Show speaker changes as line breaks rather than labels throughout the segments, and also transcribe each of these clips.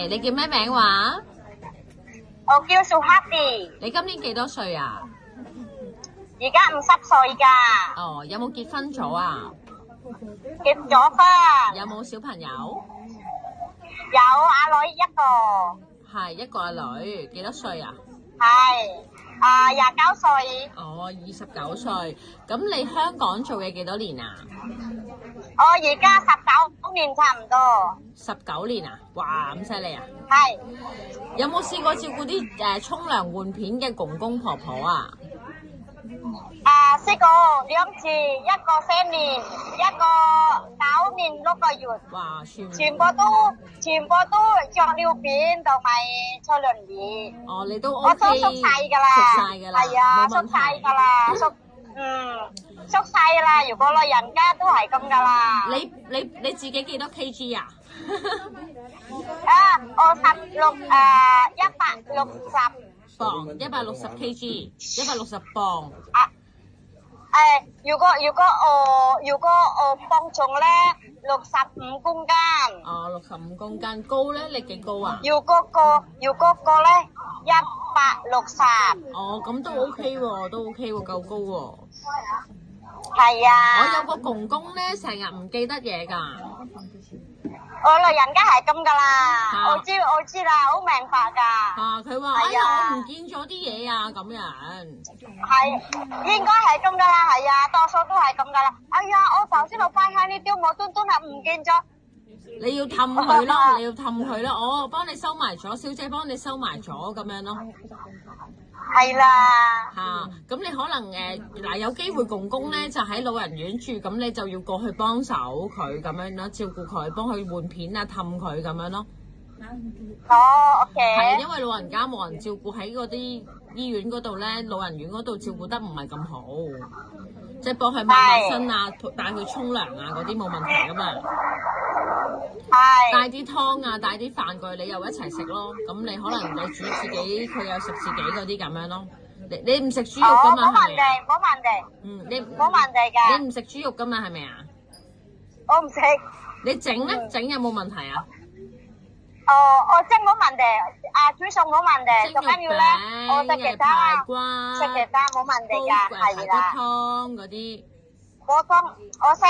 係，你叫咩名話？
我叫蘇克迪，
你今年幾多歲啊？
而家50歲㗎，
哦，有冇結婚咗啊？
結咗婚，
有冇小朋友？
有阿女一個，
係一個阿女，幾多歲啊？
係29歲。
哦，29歲。咁你香港做嘢幾多年啊？
我而家19年差唔多。
19年啊？哇，咁犀利啊！
係
有冇試過照顧啲沖涼換片嘅公公婆婆啊？
試過2次，一個3年，一個9年6個月。
哇，
全部都着尿片同埋坐輪椅。
哦，你都 OK，
我都縮晒㗎啦，
縮晒㗎啦，
係啊，
冇問題
縮晒㗎啦，縮晒㗎啦。如果老人家都係咁㗎啦。
你自己幾多 kg 啊？
我160
磅，160 kg， 160磅。
如果我磅重咧65公斤。
哦，65公斤，高咧？你幾高啊？
要嗰個咧160。
哦，咁都 OK 喎，都 OK 喎，夠高喎。
係啊。
我有個公公咧，成日唔記得嘢㗎。
我老人家係咁噶啦，我知啦，好明白㗎。
佢話：哎呀，我唔見咗啲嘢啊，咁樣。
係，應該係咁噶啦，係啊，多數都係咁噶啦。哎呀，我頭先落翻喺呢啲無端端係唔見咗。
你要氹佢咯，你要氹佢咯，我幫你收埋咗，小姐幫你收埋咗咁樣咯。
係啦。
咁你可能有機會公公咧就喺老人院住，咁你就要過去幫手佢咁樣咯，照顧佢，幫佢換片啊，氹佢咁樣咯。
OK。
係因為老人家冇人照顧，喺嗰啲醫院嗰度咧，老人院嗰度照顧得唔係咁好，即係幫佢抹身啊，帶佢沖涼啊嗰啲冇問題噶嘛。帶啲湯啊，帶啲飯過去，你又一齊食咯。咁你可能你煮自己，佢又食自己嗰啲咁樣咯。你唔食豬肉噶嘛？
冇問題，冇問題。
你
冇問題㗎。
你唔食豬肉噶嘛？係咪啊？
我唔食。
你整咧？整有冇問題啊？
我蒸冇問題，煮餸冇問題，最緊要咧，我食其他，食其他冇問題㗎，係啦。
湯嗰啲。
嗰湯我識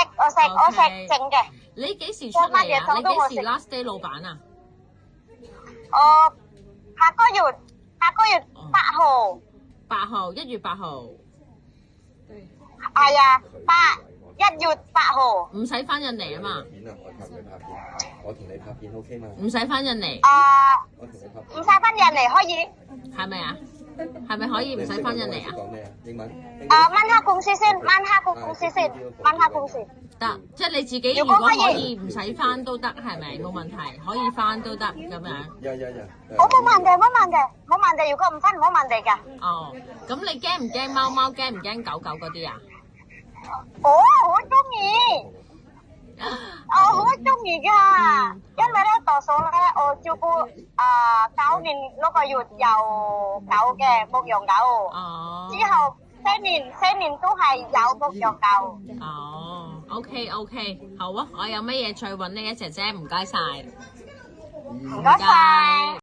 整嘅。
你幾時出嚟啊？你幾時 last day 老闆啊？
下個月8號。
8號，1月8號。
係啊，1月8號。
唔使翻印尼啊嘛。
我同你拍片 OK 嘛？
唔使翻印尼。
唔使翻印尼可以。
係咪啊？係咪可以唔使翻印尼啊？
講咩啊？英文。
問下公司先，問下個公司先，問下公司。
得，即係你自己如果可以唔使翻都得，係咪？冇問題，可以翻都得咁樣。
我冇問題，冇問題，冇問題。如果唔翻冇問題㗎。
哦，咁你驚唔驚貓貓？驚唔驚狗狗嗰啲啊？
好中意。我好中意㗎，因為咧多數咧我照顧9年6個月有狗嘅牧羊狗。之後4年都係有牧羊狗。
OK， 好啊，我有乜嘢再揾你啊，姐姐，唔該晒。
唔該晒。